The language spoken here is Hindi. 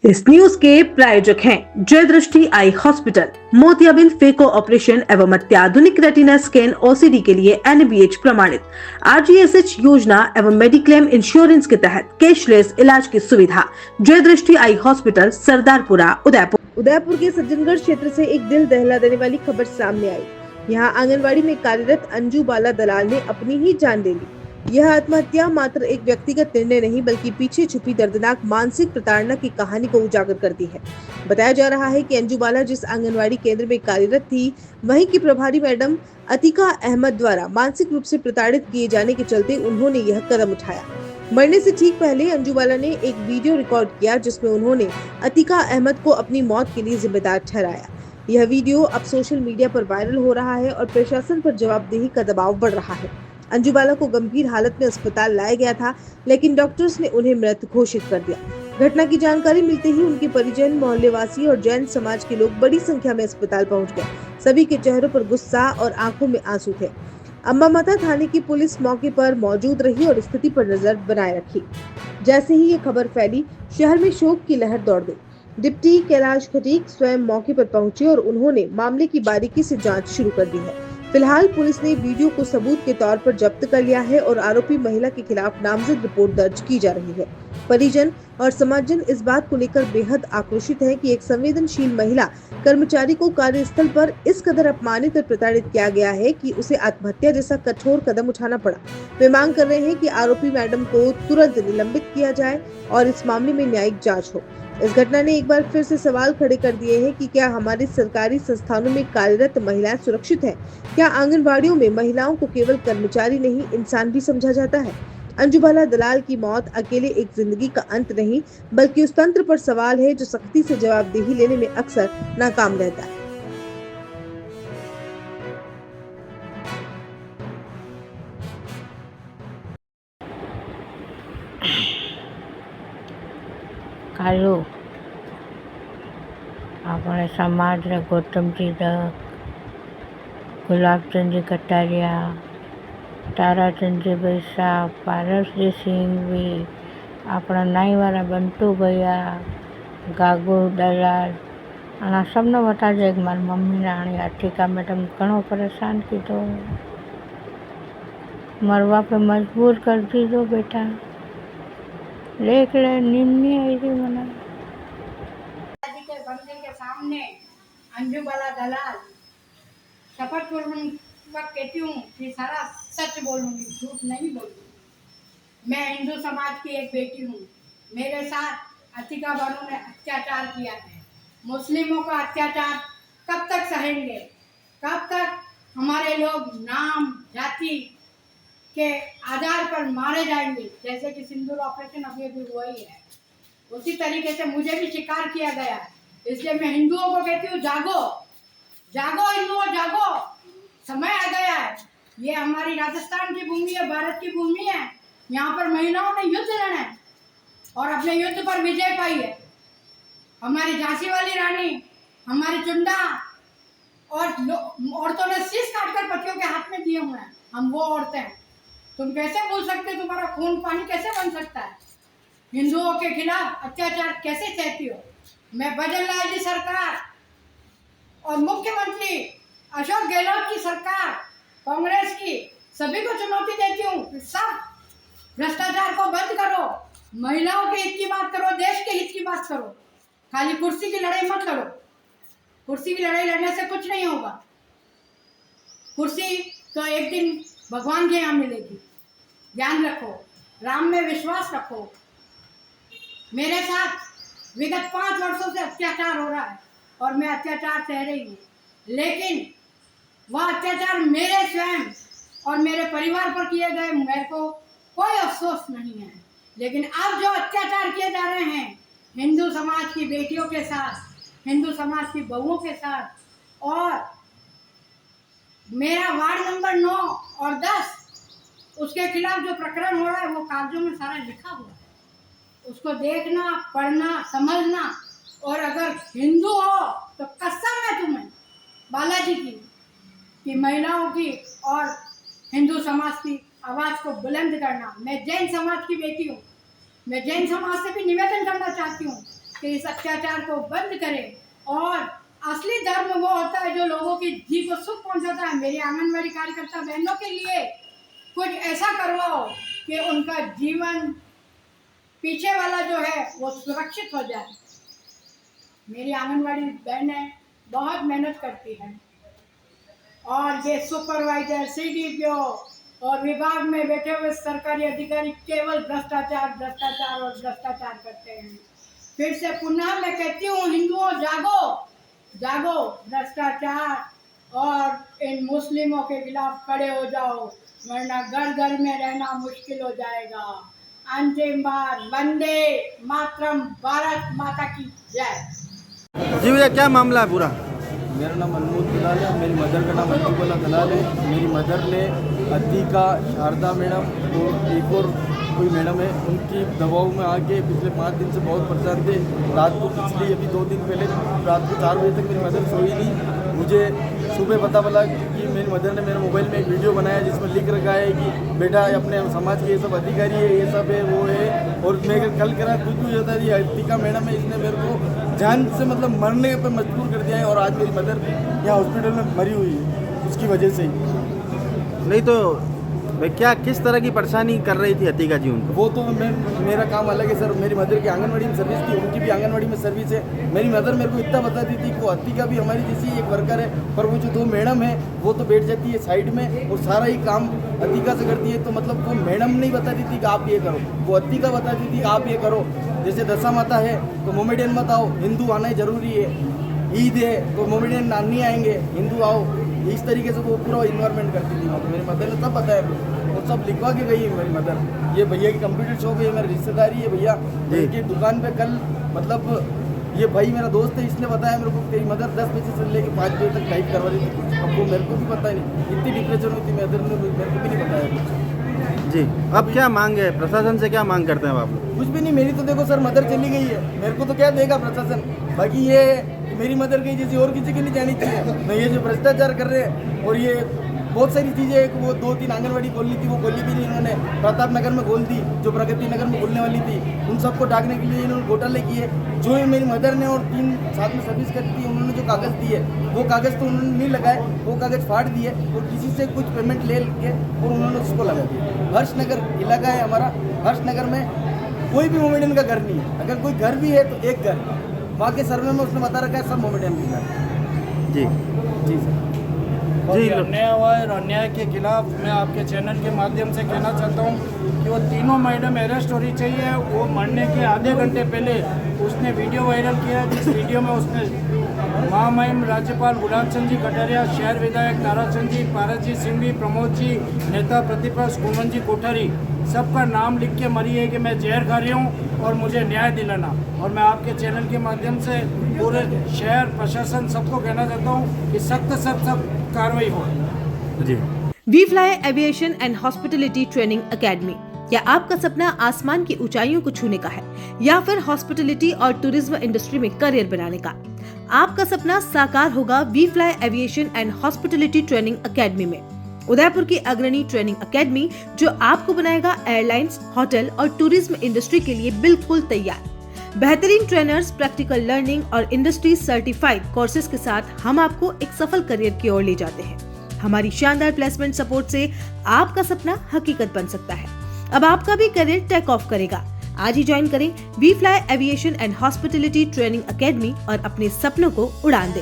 इस न्यूज के प्रायोजक हैं जय दृष्टि आई हॉस्पिटल, मोतियाबिंद फेको ऑपरेशन एवं अत्याधुनिक रेटिना स्कैन ओसीडी के लिए NABH प्रमाणित RGSH योजना एवं मेडिक्लेम इंश्योरेंस के तहत कैशलेस इलाज की सुविधा। जय दृष्टि आई हॉस्पिटल, सरदारपुरा, उदयपुर के सज्जनगढ़ क्षेत्र से एक दिल दहला देने वाली खबर सामने आई। यहाँ आंगनवाड़ी में कार्यरत अंजू बाला दलाल ने अपनी ही जान ले ली। यह आत्महत्या मात्र एक व्यक्तिगत निर्णय नहीं बल्कि पीछे छुपी दर्दनाक मानसिक प्रताड़ना की कहानी को उजागर करती है। बताया जा रहा है कि अंजू बाला जिस आंगनवाड़ी केंद्र में कार्यरत थी, वहीं की प्रभारी मैडम अतिका अहमद द्वारा मानसिक रूप से प्रताड़ित किए जाने के चलते उन्होंने यह कदम उठाया। मरने से ठीक पहले अंजू बाला ने एक वीडियो रिकॉर्ड किया जिसमें उन्होंने अतिका अहमद को अपनी मौत के लिए जिम्मेदार ठहराया। यह वीडियो अब सोशल मीडिया पर वायरल हो रहा है और प्रशासन पर जवाबदेही का दबाव बढ़ रहा है। अंजू बाला को गंभीर हालत में अस्पताल लाया गया था, लेकिन डॉक्टर्स ने उन्हें मृत घोषित कर दिया। घटना की जानकारी मिलते ही उनके परिजन, मोहल्लेवासी और जैन समाज के लोग बड़ी संख्या में अस्पताल पहुंच गए। सभी के चेहरों पर गुस्सा और आंखों में आंसू थे। अम्बामाता थाने की पुलिस मौके पर मौजूद रही और स्थिति पर नजर बनाए रखी। जैसे ही ये खबर फैली, शहर में शोक की लहर दौड़ गई। डिप्टी कैलाश खटीक स्वयं मौके पर पहुंचे और उन्होंने मामले की बारीकी से जांच शुरू कर दी है। फिलहाल पुलिस ने वीडियो को सबूत के तौर पर जब्त कर लिया है और आरोपी महिला के खिलाफ नामजद रिपोर्ट दर्ज की जा रही है। परिजन और समाजजन इस बात को लेकर बेहद आक्रोशित है कि एक संवेदनशील महिला कर्मचारी को कार्यस्थल पर इस कदर अपमानित और प्रताड़ित किया गया है कि उसे आत्महत्या जैसा कठोर कदम उठाना पड़ा। वे मांग कर रहे हैं कि आरोपी मैडम को तुरंत निलंबित किया जाए और इस मामले में न्यायिक जांच हो। इस घटना ने एक बार फिर से सवाल खड़े कर दिए हैं कि क्या हमारे सरकारी संस्थानों में कार्यरत महिलाएं सुरक्षित हैं? क्या आंगनबाड़ियों में महिलाओं को केवल कर्मचारी नहीं, इंसान भी समझा जाता है? अंजू बाला दलाल की मौत अकेले एक जिंदगी का अंत नहीं, बल्कि उस तंत्र पर सवाल है जो सख्ती से जवाबदेही लेने में अक्सर नाकाम रहता है। કાલુ આપણે સમાજને ગૌતમજી દત્ત, ગુલાબચંદજી કટારિયા, તારાચંદજી બૈસા, પારસજી સિંઘવી, આપણા નાઈવાળા બંટુ ભૈया, गागू दलाल અને સબને બતા દે કે મારી મમ્મી રાણી આર્થિકા મેડમ ઘણો પરેશાન કીધો, મરવા पे मजबूर कर दीजो बेटा, देख ले नींद नहीं आई थी मना। के मंदिर के सामने अंजू बाला दलाल शपथ पूर्वक कहती हूँ कि सारा सच बोलूंगी, झूठ नहीं बोलूंगी। मैं हिंदू समाज की एक बेटी हूँ। मेरे साथ अतिका बानो ने अत्याचार किया है। मुस्लिमों का अत्याचार कब तक सहेंगे? कब तक हमारे लोग नाम जाति के आधार पर मारे जाएंगे? जैसे कि सिंदूर ऑपरेशन अभी अभी हुआ ही है, उसी तरीके से मुझे भी शिकार किया गया है। इसलिए मैं हिंदुओं को कहती हूँ, जागो जागो हिंदुओं, जागो, समय आ गया है। ये हमारी राजस्थान की भूमि है, भारत की भूमि है। यहाँ पर महिलाओं ने युद्ध लड़ा है और अपने युद्ध पर विजय पाई है। हमारी झांसी वाली रानी, हमारी चुंडा और औरतों ने शीश काटकर पतियों के हाथ में दिए हुए हैं। हम वो औरतें हैं। तुम कैसे बोल सकते हो? तुम्हारा खून पानी कैसे बन सकता है? हिंदुओं के खिलाफ अत्याचार कैसे सहती हो? मैं भजन लाल जी सरकार और मुख्यमंत्री अशोक गहलोत की सरकार, कांग्रेस की, सभी को चुनौती देती हूँ। सब भ्रष्टाचार को बंद करो, महिलाओं के हित की बात करो, देश के हित की बात करो। खाली कुर्सी की लड़ाई मत लड़ो। कुर्सी की लड़ाई लड़ने से कुछ नहीं होगा। कुर्सी तो एक दिन भगवान के यहाँ मिलेगी। ध्यान रखो, राम में विश्वास रखो। मेरे साथ विगत 5 वर्षों से अत्याचार हो रहा है और मैं अत्याचार सह रही हूँ, लेकिन वह अत्याचार मेरे स्वयं और मेरे परिवार पर किए गए, मेरे को कोई अफसोस नहीं है। लेकिन अब जो अत्याचार किए जा रहे हैं हिंदू समाज की बेटियों के साथ, हिंदू समाज की बहुओं के साथ, और मेरा वार्ड नंबर 9 और 10 उसके खिलाफ जो प्रकरण हो रहा है वो कागजों में सारा लिखा हुआ है। उसको देखना, पढ़ना, समझना, और अगर हिंदू हो तो कसम है तुम्हें बालाजी की कि महिलाओं की और हिंदू समाज की आवाज़ को बुलंद करना। मैं जैन समाज की बेटी हूँ। मैं जैन समाज से भी निवेदन करना चाहती हूँ कि इस अत्याचार को बंद करें। और असली धर्म वो होता है जो लोगों की जी को सुख पहुंचाता है। मेरी आंगनबाड़ी कार्यकर्ता बहनों के लिए कुछ ऐसा करवाओ कि उनका जीवन पीछे वाला जो है वो सुरक्षित हो जाए। मेरी आंगनबाड़ी बहनें बहुत मेहनत करती हैं और ये सुपरवाइजर, CDPO और विभाग में बैठे हुए सरकारी अधिकारी केवल भ्रष्टाचार भ्रष्टाचार और भ्रष्टाचार करते हैं। फिर से पुनः मैं कहती हूँ, हिंदुओं जागो जागो, भ्रष्टाचार और इन मुस्लिमों के खिलाफ खड़े हो जाओ, वरना घर घर में रहना मुश्किल हो जाएगा। अंतिम बार वंदे मातरम, भारत माता की जय। जी भैया, क्या मामला है पूरा? मेरा नाम अनमोल दलाल है, मेरी मदर का नाम अंजुबला दलाल है। मेरी मदर ने अतिका, शारदा मैडम और एक और कोई मैडम है, उनकी दबाव में आके पिछले 5 दिन से बहुत परेशान थे। रात को पिछले अभी 2 दिन पहले रात को 4 बजे तक मेरी मदर सोई नहीं। मुझे सुबह पता चला कि मेरी मदर ने मेरे मोबाइल में एक वीडियो बनाया जिसमें लिख रखा है कि बेटा अपने समाज के ये सब अधिकारी है, ये सब है, वो है। और मैं कल करा कुछ भी होता है, ये अतिका मैडम है, इसने मेरे को जान से मतलब मरने पर मजबूर कर दिया है। और आज मेरी मदर यहाँ हॉस्पिटल में मरी हुई है उसकी वजह से ही। नहीं तो भाई, क्या किस तरह की परेशानी कर रही थी अतिका जी उनको? वो तो मेरा काम अलग है सर। मेरी मदर की आंगनवाड़ी में सर्विस थी, उनकी भी आंगनवाड़ी में सर्विस है। मेरी मदर मेरे को इतना बताती थी कि वो अतिका भी हमारी जैसी एक वर्कर है, पर वो जो 2 मैडम है वो तो बैठ जाती है साइड में और सारा ही काम अतिका से करती है। तो मतलब वो मैडम नहीं बताती थी कि आप ये करो, वो अतिका बताती थी आप ये करो। जैसे दशा माता है तो मोमेडियन मत आओ, हिंदू आना ही जरूरी है। ईद है तो मोमेडियन नहीं आएंगे, हिंदू आओ। इस तरीके से वो पूरा इन्वायरमेंट करती थी। मेरी मदर ने सब बताया, वो सब लिखवा के गई है मेरी मदर। ये भैया की कंप्यूटर शॉप है, मेरी रिश्तेदारी है भैया। इनकी दुकान पे कल मतलब ये भाई मेरा दोस्त है, इसने बताया मेरे को तेरी मदर 10 बजे से लेकर 5 बजे तक टाइप करवा रही थी। अब वो मेरे को भी पता नहीं, इतनी डिप्रेशन होती मदर ने मेरे को भी नहीं बताया जी। अब क्या मांग है प्रशासन से, क्या मांग करते हैं आप? कुछ भी नहीं। मेरी तो देखो सर मदर चली गई है, मेरे को तो क्या देगा प्रशासन। बाकी ये मेरी मदर गई जैसी और किसी की नहीं जानी चाहिए। मैं ये जो भ्रष्टाचार कर रहे हैं और ये बहुत सारी चीज़ें, एक वो 2-3 आंगनवाड़ी खोलनी थी, वो खोली भी नहीं इन्होंने। प्रताप नगर में खोल दी, जो प्रगति नगर में खोलने वाली थी, उन सबको ढाकने के लिए इन्होंने घोटाले किए। जो मेरी मदर ने और 3 साथ में सर्विस करी थी, उन्होंने जो कागज़ दिए वो कागज़ तो उन्होंने नहीं लगाए, वो कागज़ फाड़ दिए और किसी से कुछ पेमेंट ले के और उन्होंने उसको लगा दिया। हर्षनगर इलाका है हमारा, हर्षनगर में कोई भी मोमेडियन का घर नहीं है। अगर कोई घर भी है तो एक घर, वहाँ के सर्वे में उसने बता रखा है सब मोमेडियन के घर। जी जी सर। और ये अन्याय हुआ है और अन्याय के खिलाफ मैं आपके चैनल के माध्यम से कहना चाहता हूँ कि वो तीनों मैडम अरेस्ट होनी चाहिए। वो मरने के आधे घंटे पहले उसने वीडियो वायरल किया, जिस वीडियो में उसने महामहिम राज्यपाल गुलाब चंद जी कटारिया, शहर विधायक ताराचंद जी, पारस जी सिंघवी, प्रमोद जी, नेता प्रतिपक्ष कुंवन जी कोठारी, सबका नाम लिख के मरी है कि मैं जहर खा रही हूँ और मुझे न्याय दिलाना। और मैं आपके चैनल के माध्यम से पूरे शहर प्रशासन सबको कहना चाहता हूँ कि सख्त कार्रवाई हो। जी। We fly aviation and hospitality training academy. क्या आपका सपना आसमान की ऊंचाइयों को छूने का है या फिर हॉस्पिटलिटी और टूरिज्म इंडस्ट्री में करियर बनाने का? आपका सपना साकार होगा We fly aviation and hospitality training Academy में। उदयपुर की अग्रणी ट्रेनिंग एकेडमी जो आपको बनाएगा एयरलाइंस, होटल और टूरिज्म इंडस्ट्री के लिए बिल्कुल तैयार। बेहतरीन ट्रेनर्स, प्रैक्टिकल लर्निंग और इंडस्ट्री सर्टिफाइड कोर्सेज के साथ हम आपको एक सफल करियर की ओर ले जाते हैं। हमारी शानदार प्लेसमेंट सपोर्ट से आपका सपना हकीकत बन सकता है। अब आपका भी करियर टेक ऑफ करेगा। आज ही ज्वाइन करें We fly aviation and hospitality training Academy और अपने सपनों को उड़ान दें।